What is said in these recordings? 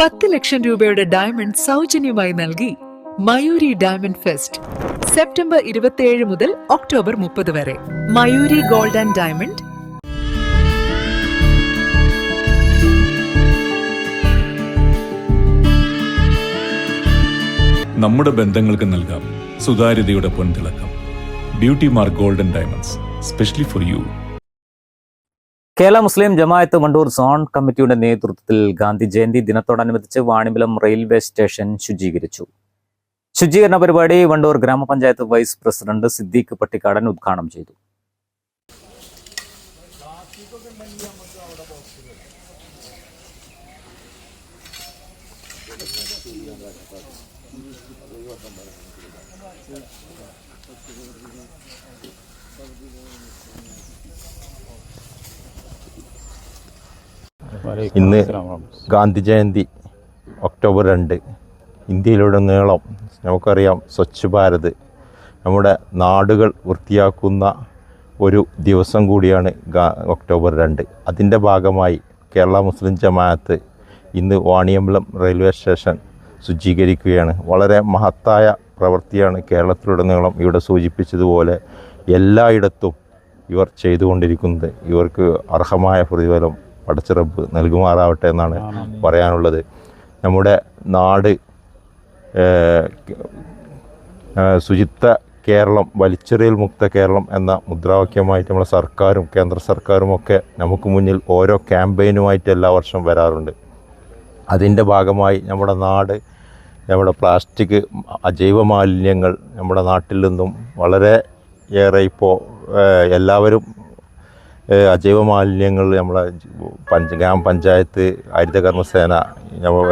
10 ലക്ഷം രൂപയുടെ ഡയമണ്ട് സൗജന്യമായി നൽകി മയൂരി ഡയമണ്ട് ഫെസ്റ്റ് സെപ്റ്റംബർ 27 മുതൽ ഒക്ടോബർ 30 വരെ. Mayuri gold and diamond. നമ്മുടെ ബന്ധങ്ങൾക്ക് നൽകാം സുതാര്യതയുടെ പൊൻതിളക്കം. Beauty mark golden diamonds, specially for you. Kerala Muslim Jamaat Wandoor zone കമ്മിറ്റിയുടെ നേതൃത്വത്തിൽ ഗാന്ധി ജയന്തി ദിനത്തോടനുബന്ധിച്ച് വാണിമ്പലം റെയിൽവേ സ്റ്റേഷൻ ശുചീകരിച്ചു. ശുചീകരണ പരിപാടി വണ്ടൂർ ഗ്രാമപഞ്ചായത്ത് വൈസ് പ്രസിഡന്റ് സിദ്ദീഖ് പട്ടിക്കാടൻ ഉദ്ഘാടനം ചെയ്തു. ഇന്ന് ഗാന്ധി ജയന്തി ഒക്ടോബർ 2. ഇന്ത്യയിലുടനീളം നമുക്കറിയാം സ്വച്ഛ് ഭാരത്, നമ്മുടെ നാടുകൾ വൃത്തിയാക്കുന്ന ഒരു ദിവസം കൂടിയാണ് ഒക്ടോബർ 2. അതിൻ്റെ ഭാഗമായി കേരള മുസ്ലിം ജമാഅത്ത് ഇന്ന് വാണിയമ്പലം റെയിൽവേ സ്റ്റേഷൻ ശുചീകരിക്കുകയാണ്. വളരെ മഹത്തായ പ്രവൃത്തിയാണ് കേരളത്തിലുടനീളം ഇവിടെ സൂചിപ്പിച്ചതുപോലെ എല്ലായിടത്തും ഇവർ ചെയ്തുകൊണ്ടിരിക്കുന്നത്. ഇവർക്ക് അർഹമായ പ്രതിഫലം പടച്ചിറപ്പ് നൽകുമാറാവട്ടെ എന്നാണ് പറയാനുള്ളത്. നമ്മുടെ നാട് ശുചിത്വ കേരളം, വലിച്ചെറിയൽ മുക്ത കേരളം എന്ന മുദ്രാവാക്യമായിട്ട് നമ്മളെ സർക്കാരും കേന്ദ്ര സർക്കാരുമൊക്കെ നമുക്ക് മുന്നിൽ ഓരോ ക്യാമ്പയിനുമായിട്ട് എല്ലാ വർഷവും വരാറുണ്ട്. അതിൻ്റെ ഭാഗമായി നമ്മുടെ നാട്, നമ്മുടെ പ്ലാസ്റ്റിക് അജൈവ മാലിന്യങ്ങൾ നമ്മുടെ നാട്ടിൽ നിന്നും വളരെ ഏറെ ഇപ്പോൾ എല്ലാവരും അജൈവ മാലിന്യങ്ങൾ നമ്മളെ ഗ്രാമപഞ്ചായത്ത്, ഹരിതകർമ്മസേന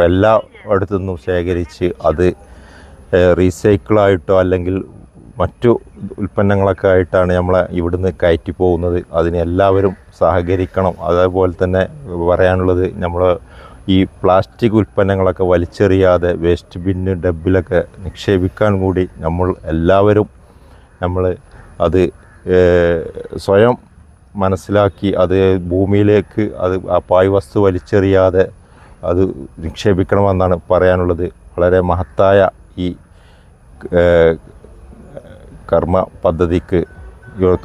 എല്ലായിടത്തു നിന്നും ശേഖരിച്ച് അത് റീസൈക്കിളായിട്ടോ അല്ലെങ്കിൽ മറ്റു ഉൽപ്പന്നങ്ങളൊക്കെ ആയിട്ടാണ് നമ്മളെ ഇവിടുന്ന് കയറ്റി പോകുന്നത്. അതിന് എല്ലാവരും സഹകരിക്കണം. അതേപോലെ തന്നെ പറയാനുള്ളത്, നമ്മൾ ഈ പ്ലാസ്റ്റിക് ഉൽപ്പന്നങ്ങളൊക്കെ വലിച്ചെറിയാതെ വേസ്റ്റ് ബിന്ന് ഡബ്ബിലൊക്കെ നിക്ഷേപിക്കാൻ കൂടി എല്ലാവരും അത് സ്വയം മനസ്സിലാക്കി അത് ഭൂമിയിലേക്ക് ആ പാഴ്വസ്തു വലിച്ചെറിയാതെ അത് നിക്ഷേപിക്കണമെന്നാണ് പറയാനുള്ളത്. വളരെ മഹത്തായ ഈ കർമ്മ പദ്ധതിക്ക്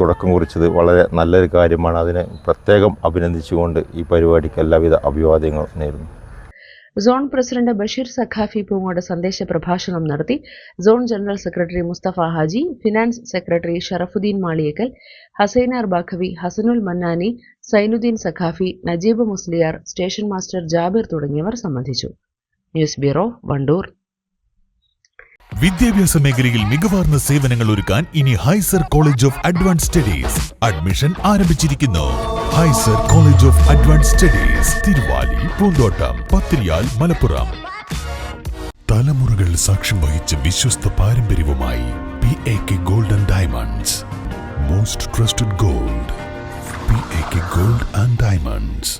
തുടക്കം കുറിച്ചത് വളരെ നല്ലൊരു കാര്യമാണ്. അതിനെ പ്രത്യേകം അഭിനന്ദിച്ചുകൊണ്ട് ഈ പരിപാടിക്ക് എല്ലാവിധ അഭിവാദ്യങ്ങളും നേരുന്നു. സോൺ പ്രസിഡന്റ് ബഷീർ സഖാഫി പൂങ്ങോട് സന്ദേശ പ്രഭാഷണം നടത്തി. Zone general secretary Mustafa Haji, finance secretary Sharafuddin Maliyekkal, Hasainar Baqavi, Hasanul Mannani, Zainuddin Saqafi, Najeeb Musliyar, station master Jabir തുടങ്ങിയവർ സംബന്ധിച്ചു. News bureau, Wandoor. വിദ്യാഭ്യാസ മേഖലയിൽ മികവാർന്ന സേവനങ്ങൾ ഒരുക്കാൻ ഇനി Hyser college of advance studies admission ആരംഭിച്ചിരിക്കുന്നു. Hyser college of advance studies, Thiruvali, Poonthottam, Pathiriyal, Malappuram. തലമുറകൾ സാക്ഷ്യം വഹിച്ച വിശ്വസ്ത പാരമ്പര്യവുമായി PAK gold and diamonds. Most trusted gold, PAK gold and diamonds.